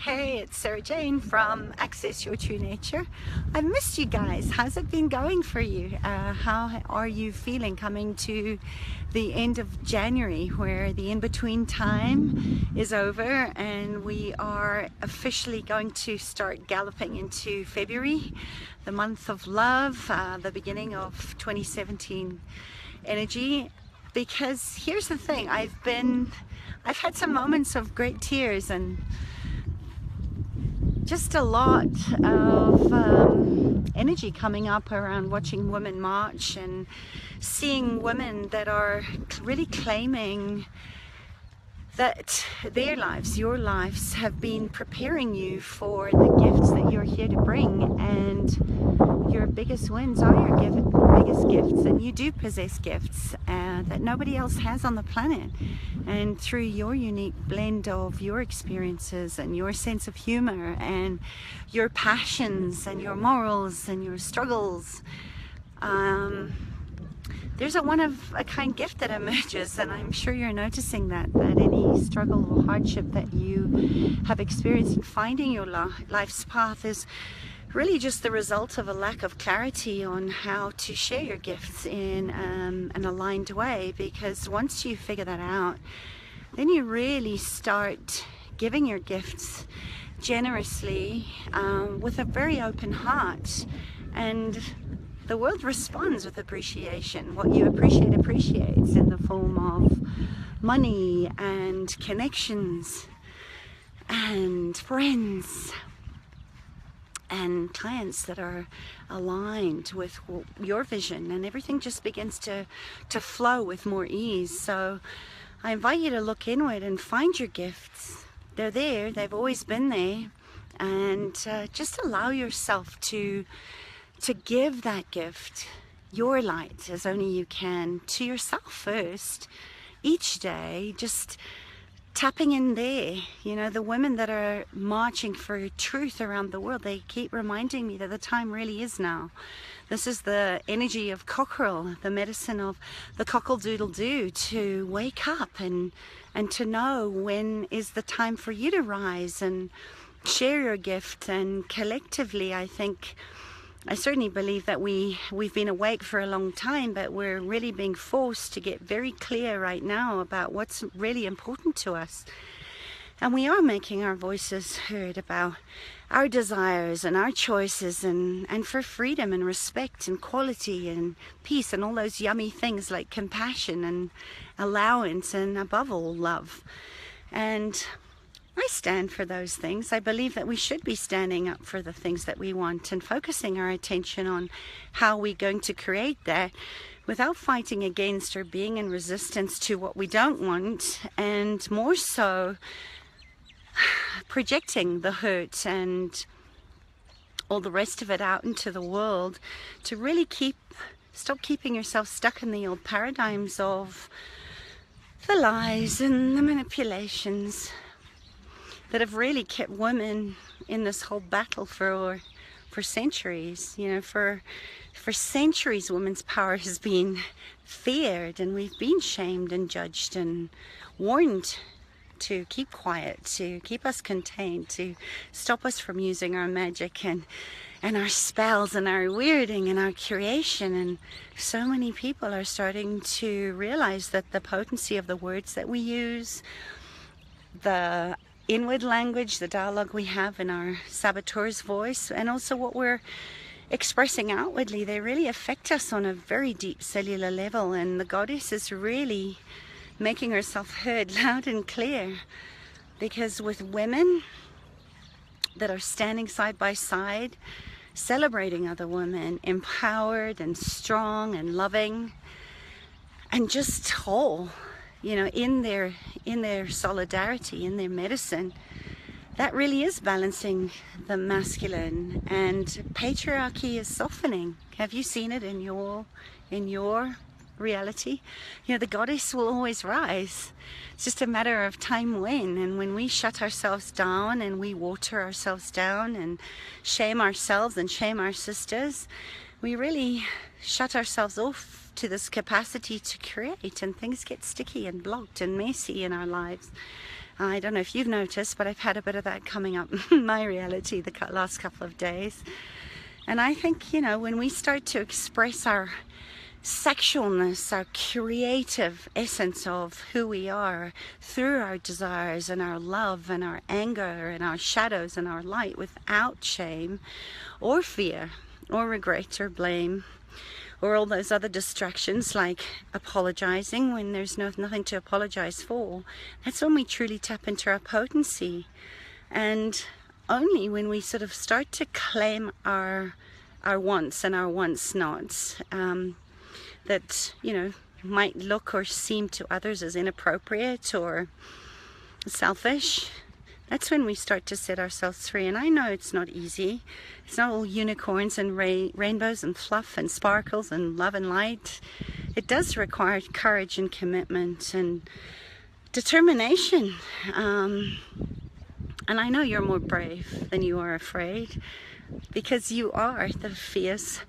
Hey, it's Sarah Jane from Access Your True Nature. I've missed you guys. How's it been going for you? How are you feeling coming to the end of January, where the in-between time is over and we are officially going to start galloping into February, the month of love, the beginning of 2017 energy? Because here's the thing, I've had some moments of great tears and just a lot of energy coming up around watching women march and seeing women that are really claiming that their lives, your lives, have been preparing you for the gifts that you're here to bring, and your biggest wins are your biggest gifts, and you do possess gifts that nobody else has on the planet. And through your unique blend of your experiences and your sense of humor and your passions and your morals and your struggles, there's a one-of-a-kind gift that emerges, and I'm sure you're noticing that any struggle or hardship that you have experienced in finding your life's path is really just the result of a lack of clarity on how to share your gifts in an aligned way. Because once you figure that out, then you really start giving your gifts generously, with a very open heart, and the world responds with appreciation. What you appreciate appreciates in the form of money and connections and friends and clients that are aligned with your vision, and everything just begins to flow with more ease. So I invite you to look inward and find your gifts. They're there, they've always been there, and just allow yourself to give that gift, your light, as only you can, to yourself first, each day, just tapping in there. You know, the women that are marching for truth around the world, they keep reminding me that the time really is now. This is the energy of cockerel, the medicine of the cockle-doodle-doo, to wake up and to know when is the time for you to rise and share your gift. And collectively, I certainly believe that we've been awake for a long time, but we're really being forced to get very clear right now about what's really important to us. And we are making our voices heard about our desires and our choices, and for freedom and respect and quality and peace and all those yummy things like compassion and allowance, and above all, love. And I stand for those things. I believe that we should be standing up for the things that we want and focusing our attention on how we're going to create that without fighting against or being in resistance to what we don't want, and more so projecting the hurt and all the rest of it out into the world, to really stop keeping yourself stuck in the old paradigms of the lies and the manipulations that have really kept women in this whole battle for centuries. You know, for centuries, women's power has been feared, and we've been shamed and judged and warned to keep quiet, to keep us contained, to stop us from using our magic and our spells and our weirding and our creation. And so many people are starting to realize that the potency of the words that we use, the inward language, the dialogue we have in our saboteur's voice, and also what we're expressing outwardly, they really affect us on a very deep cellular level. And the goddess is really making herself heard loud and clear, because with women that are standing side by side, celebrating other women, empowered and strong and loving and just whole, you know, in their solidarity, in their medicine, that really is balancing the masculine, and patriarchy is softening. Have you seen it in your reality? You know, the goddess will always rise. It's just a matter of time when. And when we shut ourselves down and we water ourselves down and shame ourselves and shame our sisters, we really shut ourselves off to this capacity to create, and things get sticky and blocked and messy in our lives. I don't know if you've noticed, but I've had a bit of that coming up in my reality the last couple of days. And I think, you know, when we start to express our sexualness, our creative essence of who we are through our desires and our love and our anger and our shadows and our light without shame or fear or regret or blame or all those other distractions like apologizing when there's nothing to apologize for, that's when we truly tap into our potency. And only when we sort of start to claim our wants and our wants nots, that, you know, might look or seem to others as inappropriate or selfish, that's when we start to set ourselves free. And I know it's not easy. It's not all unicorns and rainbows and fluff and sparkles and love and light. It does require courage and commitment and determination. And I know you're more brave than you are afraid, because you are the fierce,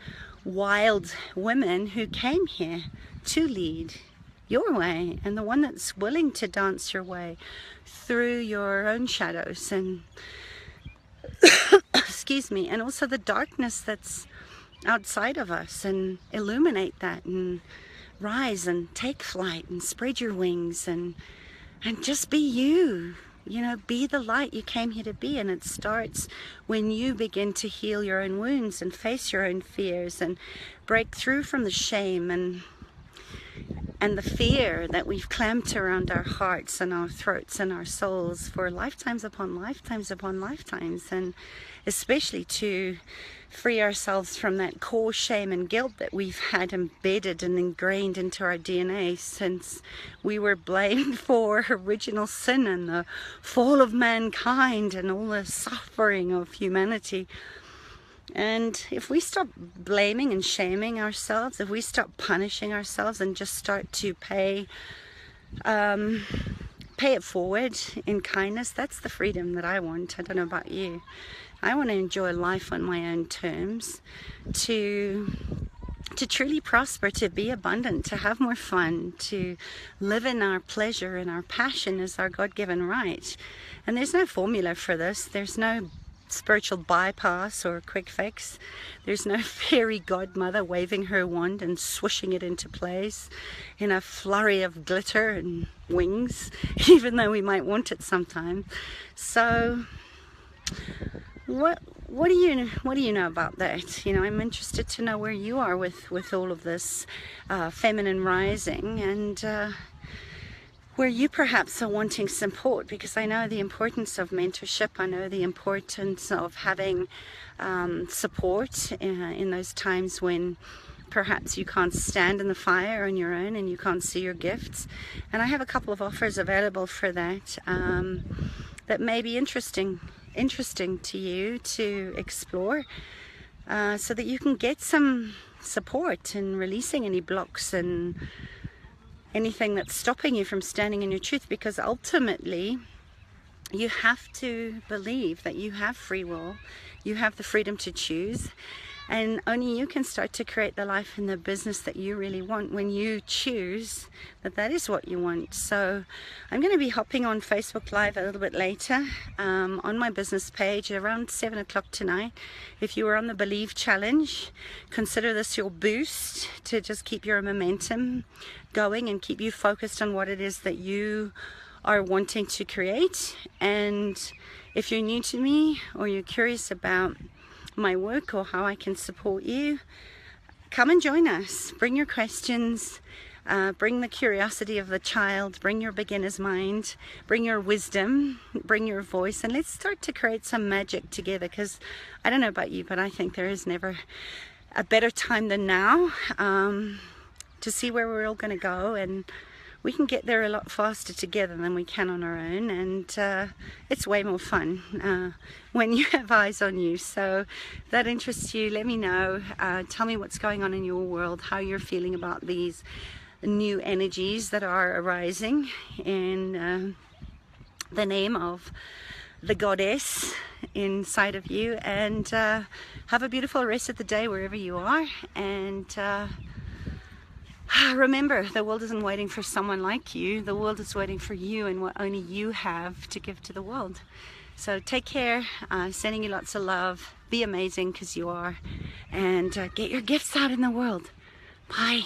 wild women who came here to lead your way, and the one that's willing to dance your way through your own shadows and excuse me, and also the darkness that's outside of us, and illuminate that and rise and take flight and spread your wings and just be you. You know, be the light you came here to be. And it starts when you begin to heal your own wounds and face your own fears and break through from the shame and the fear that we've clamped around our hearts and our throats and our souls for lifetimes upon lifetimes upon lifetimes, and especially to free ourselves from that core shame and guilt that we've had embedded and ingrained into our DNA since we were blamed for original sin and the fall of mankind and all the suffering of humanity. And if we stop blaming and shaming ourselves, if we stop punishing ourselves and just start to pay it forward in kindness, that's the freedom that I want. I don't know about you. I want to enjoy life on my own terms, to truly prosper, to be abundant, to have more fun, to live in our pleasure and our passion as our God-given right. And there's no formula for this. There's no spiritual bypass or quick fix. There's no fairy godmother waving her wand and swishing it into place in a flurry of glitter and wings, even though we might want it sometimes. So what do you know about that? You know, I'm interested to know where you are with all of this feminine rising, and where you perhaps are wanting support, because I know the importance of mentorship. I know the importance of having support in those times when perhaps you can't stand in the fire on your own and you can't see your gifts. And I have a couple of offers available for that, that may be interesting to you to explore, so that you can get some support in releasing any blocks and anything that's stopping you from standing in your truth. Because ultimately you have to believe that you have free will, you have the freedom to choose, and only you can start to create the life and the business that you really want when you choose that is what you want. So I'm going to be hopping on Facebook Live a little bit later, on my business page around 7 o'clock tonight. If you were on the Believe Challenge, consider this your boost to just keep your momentum going and keep you focused on what it is that you are wanting to create. And if you're new to me or you're curious about my work or how I can support you, come and join us. Bring your questions, bring the curiosity of the child, bring your beginner's mind, bring your wisdom, bring your voice, and let's start to create some magic together. Because I don't know about you, but I think there is never a better time than now to see where we're all going to go, and we can get there a lot faster together than we can on our own, and it's way more fun when you have eyes on you. So if that interests you, let me know. Tell me what's going on in your world, how you're feeling about these new energies that are arising in the name of the goddess inside of you. And have a beautiful rest of the day wherever you are, and Remember, the world isn't waiting for someone like you. The world is waiting for you and what only you have to give to the world. So take care, sending you lots of love. Be amazing, because you are. And get your gifts out in the world. Bye.